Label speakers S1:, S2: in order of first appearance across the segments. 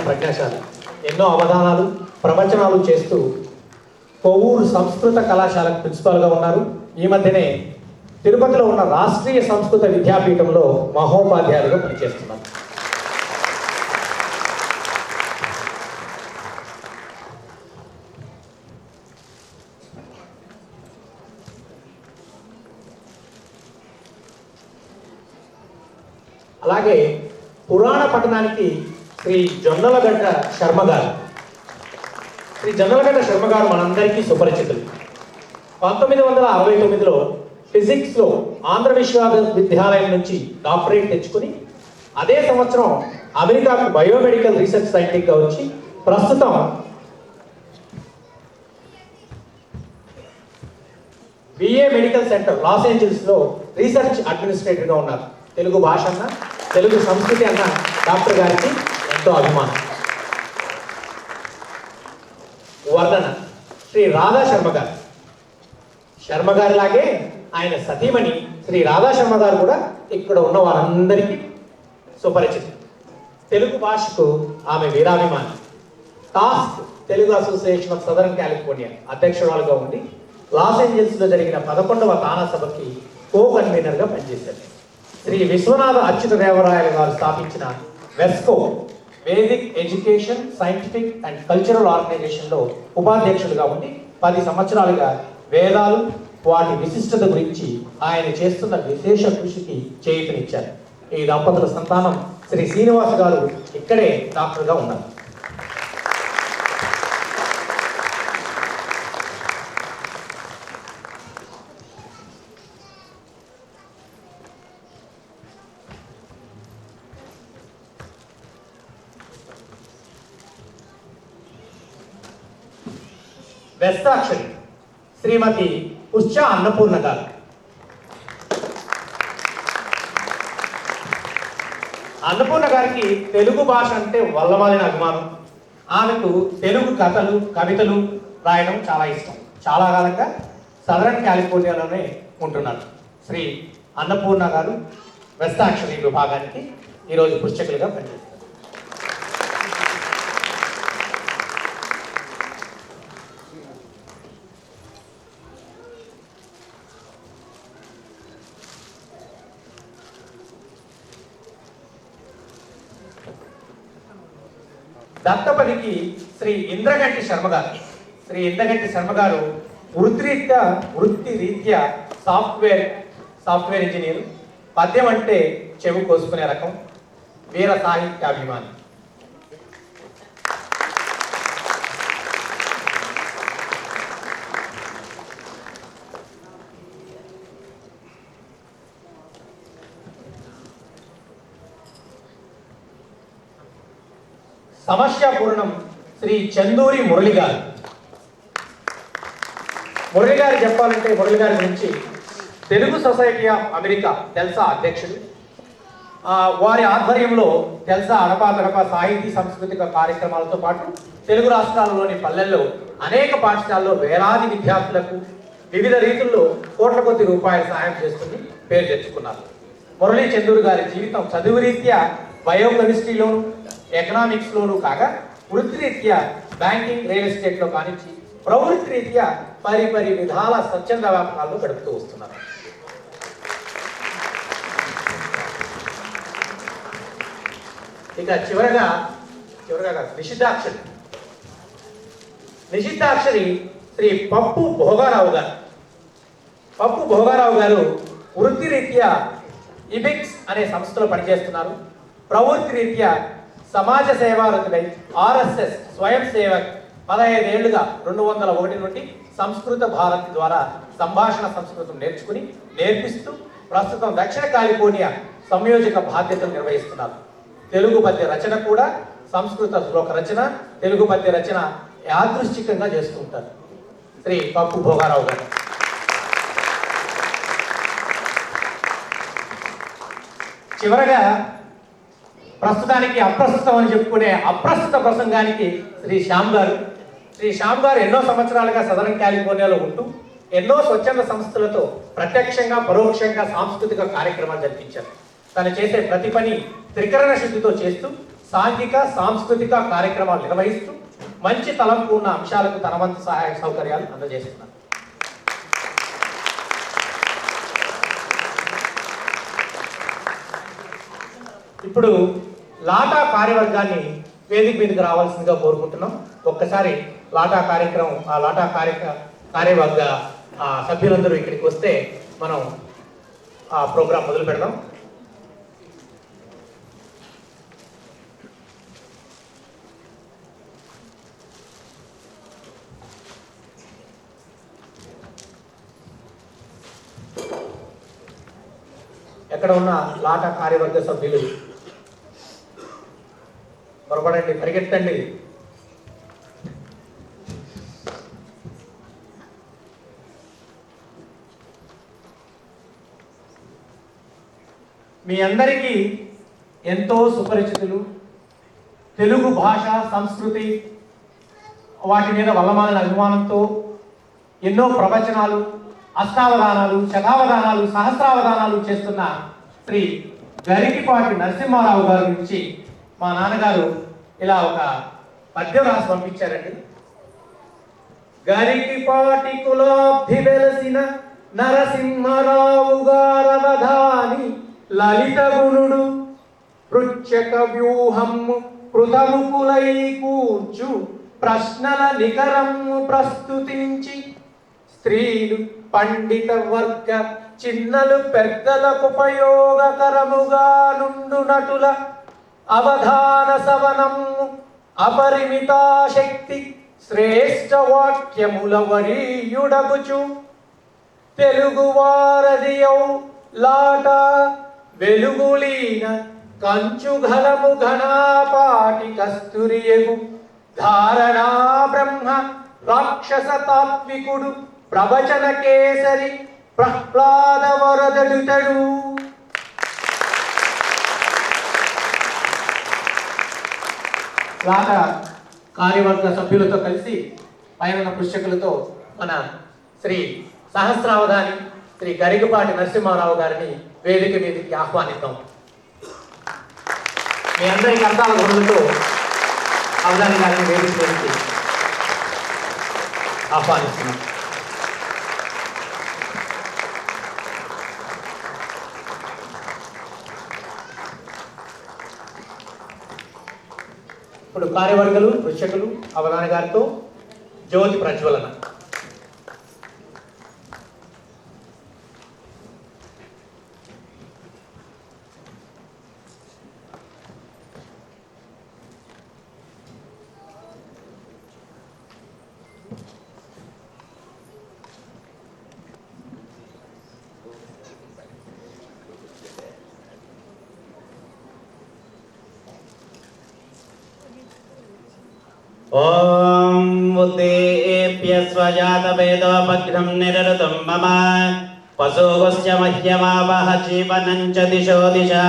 S1: ప్రజ్ఞాశాలి ఎన్నో అవధానాలు ప్రవచనాలు చేస్తూ కొవ్వూరు సంస్కృత కళాశాలకు ప్రిన్సిపాల్గా ఉన్నారు. ఈ మధ్యనే తిరుపతిలో ఉన్న రాష్ట్రీయ సంస్కృత విద్యాపీఠంలో మహోపాధ్యాయులుగా పనిచేస్తున్నారు. అలాగే పురాణ పఠనానికి శ్రీ జొన్నలగడ్డ శర్మ గారు మనందరికీ సుపరిచితులు. 1969లో ఫిజిక్స్లో ఆంధ్ర విశ్వవిద్యాలయం నుంచి డాక్టరేట్ తెచ్చుకుని అదే సంవత్సరం అమెరికాకు బయోమెడికల్ రీసెర్చ్ సైంటిస్ట్గా వచ్చి ప్రస్తుతం బిఏ మెడికల్ సెంటర్ లాస్ ఏంజల్స్లో రీసెర్చ్ అడ్మినిస్ట్రేటర్గా ఉన్నారు. తెలుగు భాష అన్న తెలుగు సంస్కృతి అన్న డాక్టర్ గారికి ఎంతో అభిమానం. వర్ణన శ్రీ రాధా శర్మ గారి లాగే ఆయన సతీమణి శ్రీ రాధా శర్మ గారు కూడా ఇక్కడ ఉన్న వారందరికీ సుపరిచితం. తెలుగు భాషకు ఆమె వీరాభిమాని. TASC Telugu association of southern California అధ్యక్షురాలుగా ఉండి లాస్ ఏంజల్స్లో జరిగిన 11వ తానా సభకి కో కన్వీనర్గా పనిచేశారు. శ్రీ విశ్వనాథ అచ్యుతదేవరాయలు గారు స్థాపించిన VESCO vedic education scientific and cultural ఆర్గనైజేషన్లో ఉపాధ్యక్షులుగా ఉండి 10 సంవత్సరాలుగా వేదాలు వాటి విశిష్టత గురించి ఆయన చేస్తున్న విశేష కృషికి చేయూతనిచ్చారు. ఈ దంపతుల సంతానం శ్రీ శ్రీనివాస్ గారు ఇక్కడే డాక్టర్గా ఉన్నారు. వెస్తాక్షరి శ్రీమతి ఉషా అన్నపూర్ణ గారు. అన్నపూర్ణ గారికి తెలుగు భాష అంటే వల్లమాలిన అభిమానం. ఆమెకు తెలుగు కథలు కవితలు రాయడం చాలా ఇష్టం. చాలా కాలంగా సదరన్ కాలిఫోర్నియాలోనే ఉంటున్నారు. శ్రీ అన్నపూర్ణ గారు వెస్తాక్షరి విభాగానికి ఈరోజు పుస్తకులుగా పనిచేస్తారు. దత్తపదికి శ్రీ ఇంద్రగంటి శర్మ గారు వృత్తి రీత్యా సాఫ్ట్వేర్ ఇంజనీర్. పద్యం అంటే చెవు కోసుకునే రకం. వీర సాహిత్యాభిమాని. సమస్యాపూర్ణం శ్రీ చందూరి మురళి గారు చెప్పాలంటే మురళి గారి గురించి తెలుగు సొసైటీ ఆఫ్ అమెరికా తెల్సా అధ్యక్షుడు. వారి ఆధ్వర్యంలో తెల్సా అడపాదడప సాహితీ సాంస్కృతిక కార్యక్రమాలతో పాటు తెలుగు రాష్ట్రాలలోని పల్లెల్లో అనేక పాఠశాలలో వేలాది విద్యార్థులకు వివిధ రీతుల్లో కోట్ల కొద్ది రూపాయల సహాయం చేస్తుంది పేరు తెచ్చుకున్నారు. మురళీ చందూరి గారి జీవితం చదువు రీత్యా బయోకెమిస్ట్రీలోను ఎకనామిక్స్లోనూ కాగా వృత్తిరీత్యా బ్యాంకింగ్ రియల్ ఎస్టేట్లో కానించి ప్రవృత్తి రీత్యా పరి విధాల స్వచ్ఛంద వ్యాపారాల్లో గడుపుతూ వస్తున్నారు. ఇక చివరగా నిషిద్ధాక్షరి శ్రీ పప్పు భోగారావు గారు వృత్తిరీత్యా ఇబిక్స్ అనే సంస్థలో పనిచేస్తున్నారు. ప్రవృత్తి రీత్యా సమాజ సేవారతుడై ఆర్ఎస్ఎస్ స్వయం సేవక్ 15 ఏళ్లుగా 201 నుండి సంస్కృత భారతి ద్వారా సంభాషణ సంస్కృతం నేర్పిస్తూ ప్రస్తుతం దక్షిణ కాలిఫోర్నియా సంయోజక బాధ్యతలు నిర్వహిస్తున్నారు. తెలుగు పద్య రచన కూడా సంస్కృత శ్లోక రచన తెలుగు పద్య రచన యాదృశ్చికంగా చేస్తూ ఉంటారు. శ్రీ పప్పు భోగారావు గారు. చివరగా ప్రస్తుతానికి అప్రస్తుతం అని చెప్పుకునే అప్రస్తుత ప్రసంగానికి శ్రీ శ్యామ్ గారు ఎన్నో సంవత్సరాలుగా సదరన్ కాలిఫోర్నియాలో ఉంటూ ఎన్నో స్వచ్ఛంద సంస్థలతో ప్రత్యక్షంగా పరోక్షంగా సాంస్కృతిక కార్యక్రమాలు జరిపించారు. తను చేసే ప్రతి పని త్రికరణ శుద్ధితో చేస్తూ సాంఘిక సాంస్కృతిక కార్యక్రమాలు నిర్వహిస్తూ మంచి తలంపు ఉన్న అంశాలకు తన వంతు సహాయ సౌకర్యాలు అందజేస్తున్నారు. ఇప్పుడు లాటా కార్యవర్గాన్ని వేదిక మీదకి రావాల్సిందిగా కోరుకుంటున్నాం. ఒక్కసారి లాటా కార్యక్రమం ఆ లాటా కార్యవర్గ సభ్యులందరూ ఇక్కడికి వస్తే మనం ఆ ప్రోగ్రాం మొదలు పెడదాం. ఎక్కడ ఉన్న లాటా కార్యవర్గ సభ్యులు పొరపడండి, పరిగెత్తండి. మీ అందరికీ ఎంతో సుపరిచితులు. తెలుగు భాష సంస్కృతి వాటి మీద వల్లమాలిన అభిమానంతో ఎన్నో ప్రవచనాలు, అష్టావధానాలు, శతావధానాలు, సహస్రావధానాలు చేస్తున్న శ్రీ గరికిపాటి నరసింహారావు గారి గురించి మా నాన్నగారు ఇలా ఒక పద్యం రాసి పంపించారండి. గరికిపాటి కులాబ్ధి వెలసిన నరసింహరావు గారవధాని లలిత గుణుడు పృచ్ఛక వ్యూహము పృథముకులై కూర్చు ప్రశ్నల నికరము ప్రస్తుతించి స్త్రీలు పండిత వర్గ చిన్నలు పెద్దలకు ఉపయోగకరముగా నుండు నటుల అవధాన సవనము అపరిమితాశక్తి శ్రేష్ఠ వాక్యముల వరీయుడగుచు తెలుగు వారదియౌ లాట వెలుగులీన కంచుఘలము ఘనాపాటి కస్తురియగు ధారణా బ్రహ్మ రాక్షస తాత్వికుడు ప్రవచన కేసరి ప్రహ్లాద వరదడుతడు. లాట కార్యవర్గ సభ్యులతో కలిసి పైన పుస్తకులతో మన శ్రీ సహస్రావధాని శ్రీ గరికపాటి నరసింహారావు గారిని వేదిక మీదకి ఆహ్వానిద్దాం. మీ అందరి కర్తాల గురులతో అవధాని గారిని వేదిక మీదకి ఆహ్వానిస్తున్నాం. ఇప్పుడు కార్యవర్గలు పుస్తకులు అవధాని గారితో జ్యోతి ప్రజ్వలన.
S2: ओम उद्दीप्य स्वजातवेदोपघ्नं निरृतं मम पशुगोश्च मह्यमावह जीवनं च दिशो दिशा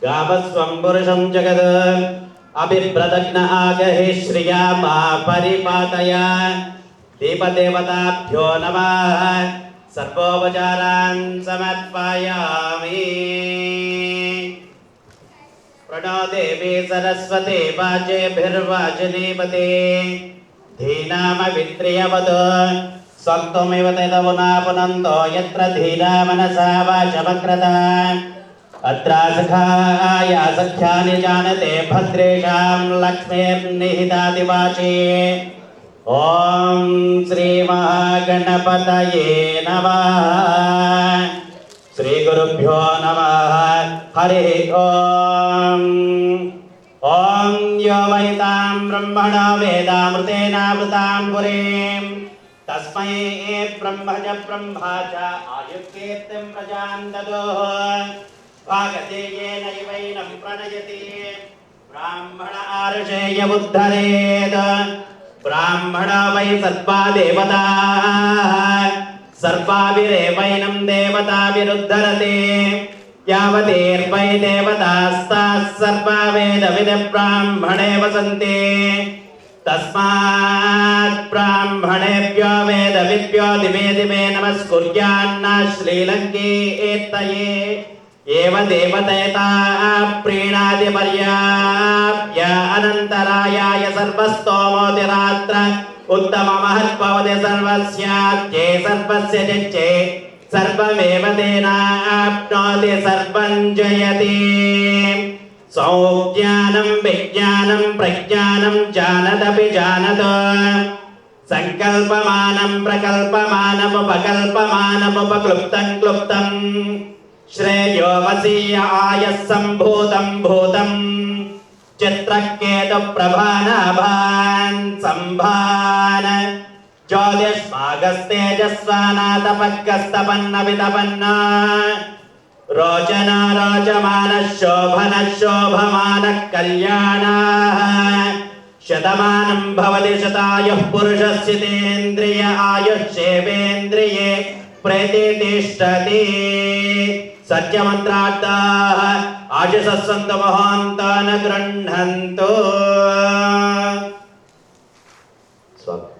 S2: गावस्वं पुरुषं जगद अभिप्रदग्न आगहि श्रिया मा परिपातय दीपदेवताभ्यो नमः सर्वोपचारान् समर्पयामि। प्रणो देवी सरस्वती वाजेभिर्वाजिनीपते धीनामवित्रियवद स्वत्वमेव तदवना पुनन्तो यत्र धीना मनसा वाचमक्रता अत्रा सखाया सख्यानि जानते भद्रेषां लक्ष्मीर्निहितादिवाची। ॐ श्रीमहागणपतये नमः। श्री गुरुभ्यो नमः। हरि ओम। ओम यो वैतां ब्रह्मणो वेदामृतेनामृतां पुरीं तस्मै ब्रह्मज ब्रह्मा च आयुर्कीर्तिं प्रजां ददोः भागते येनैवैनं प्रणयति ब्राह्मण आर्षेय उद्धरेत् ब्राह्मणो वै सर्वा देवताः सर्वाभिरेवैनं देवताभिरुद्धरते यावदेर्वै देवतास्ताः सर्वा वेदविदब्राह्मणे वसन्ति तस्मात् ब्राह्मणेभ्यो वेदविद्भ्यो दिवे दिवे नमस्कुर्यान्न श्रीलङ्के एत्तये एव देवतेता प्रीणाति पर्याप्य अनन्तरायाय सर्वस्तोमोतिरात्र उत्तममहद्भवति सर्वस्याद्ये सर्वस्य जज्जे सर्वमेव तेनाप्नोति सर्वं जयति सौज्ञानं विज्ञानं प्रज्ञानं जानदपि जानत संकल्पमानं प्रकल्पमानमुपकल्पमानमुपक्लुप्तं क्लुप्तं श्रेयो वसीय आयः सम्भूतं भूतं चित्रकेतु प्रभानाभान् सम्भान ज्योतिष्मागस्तेजस्वानातपक्कस्तपन्न रोचना रोचमानः शोभनः शोभमानः कल्याणाः शतमानं भवति शतायुः पुरुषस्यतेन्द्रिय आयुष्येवेन्द्रिये प्रतिष्ठति सत्यमन्त्रार्थाः आशिषः सन्तु महान्तान् गृह्णन्तु। स्वागतम्।